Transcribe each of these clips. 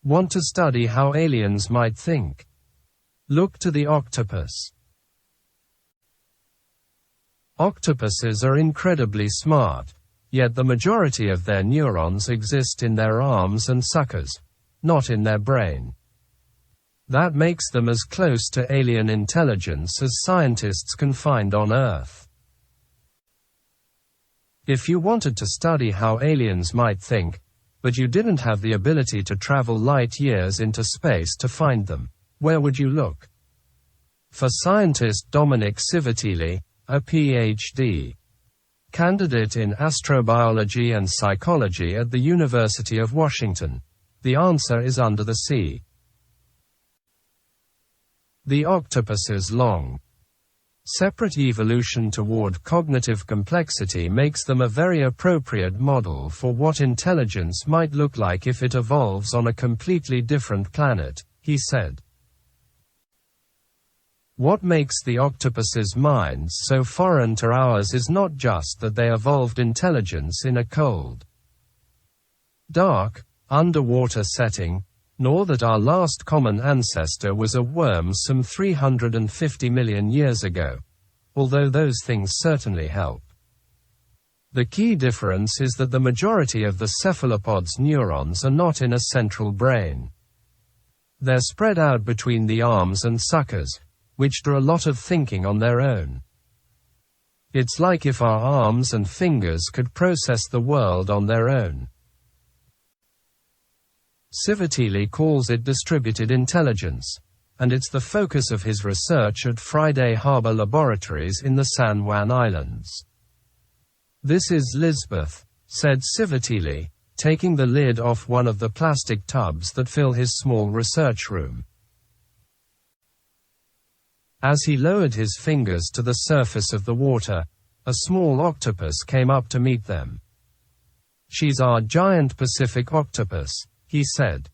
Want to study how aliens might think? Look to the octopus. Octopuses are incredibly smart, yet the majority of their neurons exist in their arms and suckers, not in their brain. That makes them as close to alien intelligence as scientists can find on Earth. If you wanted to study how aliens might think, but you didn't have the ability to travel light years into space to find them, where would you look? For scientist Dominic Civitilli, a Ph.D. candidate in astrobiology and psychology at the University of Washington, the answer is under the sea. The octopus's long, separate evolution toward cognitive complexity makes them a very appropriate model for what intelligence might look like if it evolves on a completely different planet, he said. What makes the octopus's minds so foreign to ours is not just that they evolved intelligence in a cold, dark, underwater setting, nor that our last common ancestor was a worm some 350 million years ago, although those things certainly help. The key difference is that the majority of the cephalopod's neurons are not in a central brain. They're spread out between the arms and suckers, which do a lot of thinking on their own. It's like if our arms and fingers could process the world on their own. Civitilli calls it distributed intelligence, and it's the focus of his research at Friday Harbor Laboratories in the San Juan Islands. "This is Lisbeth," said Civitilli, taking the lid off one of the plastic tubs that fill his small research room. As he lowered his fingers to the surface of the water, a small octopus came up to meet them. "She's our giant Pacific octopus," he said.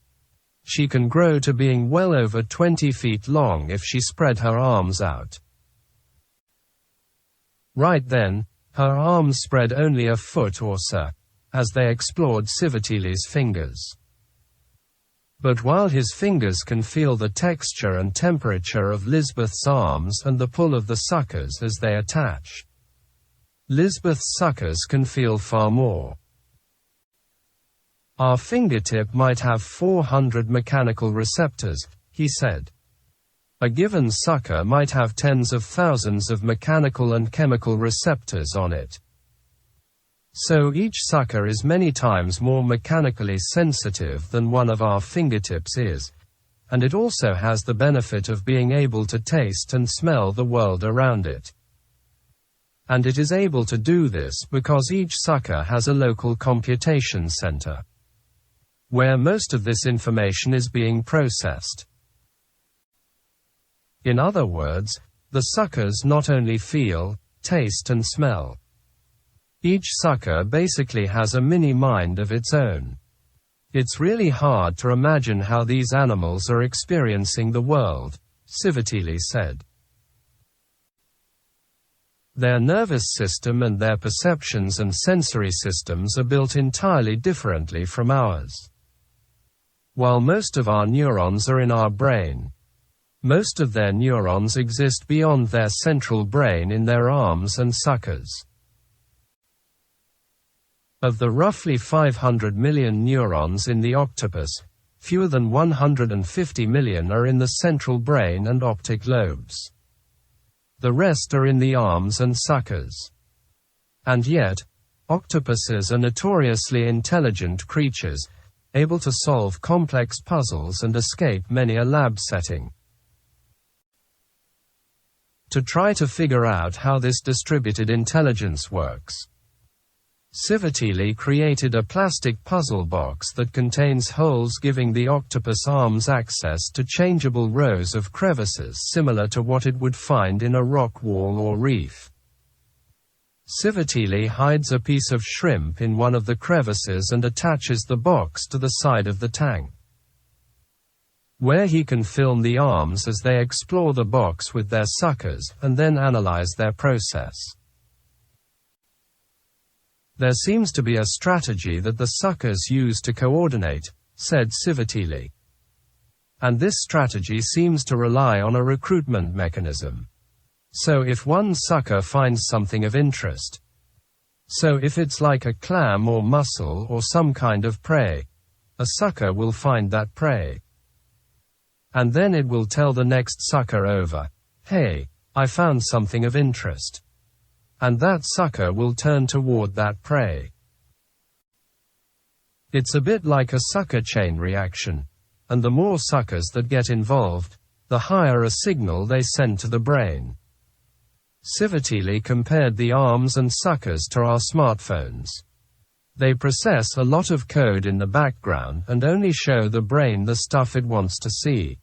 "She can grow to being well over 20 feet long if she spread her arms out." Right then, her arms spread only a foot or so, as they explored Civitilli's fingers. But while his fingers can feel the texture and temperature of Lisbeth's arms and the pull of the suckers as they attach, Lisbeth's suckers can feel far more. "Our fingertip might have 400 mechanical receptors," he said. "A given sucker might have tens of thousands of mechanical and chemical receptors on it. So each sucker is many times more mechanically sensitive than one of our fingertips is, and it also has the benefit of being able to taste and smell the world around it. And it is able to do this because each sucker has a local computation center, where most of this information is being processed." In other words, the suckers not only feel, taste and smell. Each sucker basically has a mini-mind of its own. It's really hard to imagine how these animals are experiencing the world, Civitilli said. Their nervous system and their perceptions and sensory systems are built entirely differently from ours. While most of our neurons are in our brain, most of their neurons exist beyond their central brain in their arms and suckers. Of the roughly 500 million neurons in the octopus, fewer than 150 million are in the central brain and optic lobes. The rest are in the arms and suckers. And yet, octopuses are notoriously intelligent creatures, able to solve complex puzzles and escape many a lab setting. To try to figure out how this distributed intelligence works, Civitilli created a plastic puzzle box that contains holes giving the octopus arms access to changeable rows of crevices similar to what it would find in a rock wall or reef. Civitilli hides a piece of shrimp in one of the crevices and attaches the box to the side of the tank, where he can film the arms as they explore the box with their suckers and then analyze their process. "There seems to be a strategy that the suckers use to coordinate," said Civitilli, And this strategy seems to rely on a recruitment mechanism. So if one sucker finds something of interest, so if it's like a clam or mussel or some kind of prey, a sucker will find that prey. And then it will tell the next sucker over, "Hey, I found something of interest." And that sucker will turn toward that prey. It's a bit like a sucker chain reaction, and the more suckers that get involved, the higher a signal they send to the brain. Civitili compared the arms and suckers to our smartphones. They process a lot of code in the background and only show the brain the stuff it wants to see.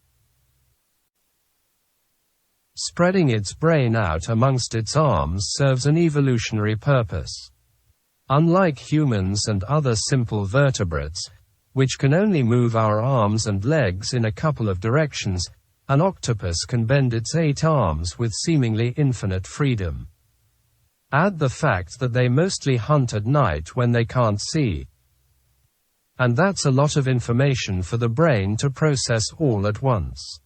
Spreading its brain out amongst its arms serves an evolutionary purpose. Unlike humans and other simple vertebrates, which can only move our arms and legs in a couple of directions, an octopus can bend its 8 arms with seemingly infinite freedom. Add the fact that they mostly hunt at night when they can't see. And that's a lot of information for the brain to process all at once.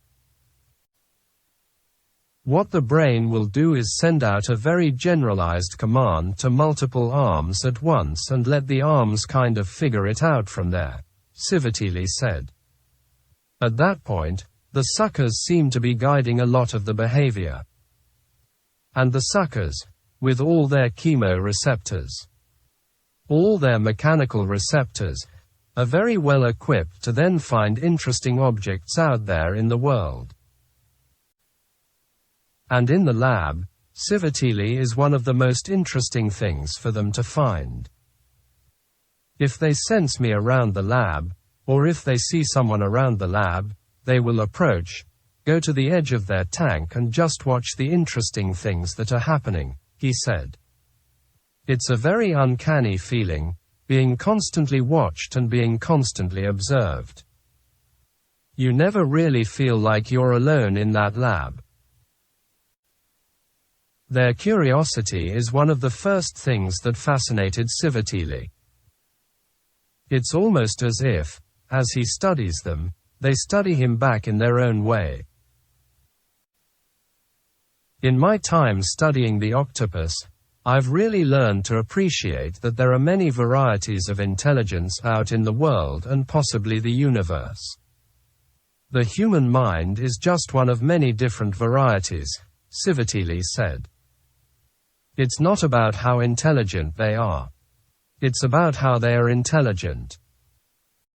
What the brain will do is send out a very generalized command to multiple arms at once and let the arms kind of figure it out from there, Civitili said. At that point, the suckers seem to be guiding a lot of the behavior. And the suckers, with all their chemoreceptors, all their mechanical receptors, are very well equipped to then find interesting objects out there in the world. And in the lab, Civitili is one of the most interesting things for them to find. If they sense me around the lab, or if they see someone around the lab, they will approach, go to the edge of their tank and just watch the interesting things that are happening, he said. It's a very uncanny feeling, being constantly watched and being constantly observed. You never really feel like you're alone in that lab. Their curiosity is one of the first things that fascinated Civitili. It's almost as if, as he studies them, they study him back in their own way. In my time studying the octopus, I've really learned to appreciate that there are many varieties of intelligence out in the world and possibly the universe. The human mind is just one of many different varieties, Civitili said. It's not about how intelligent they are. It's about how they are intelligent.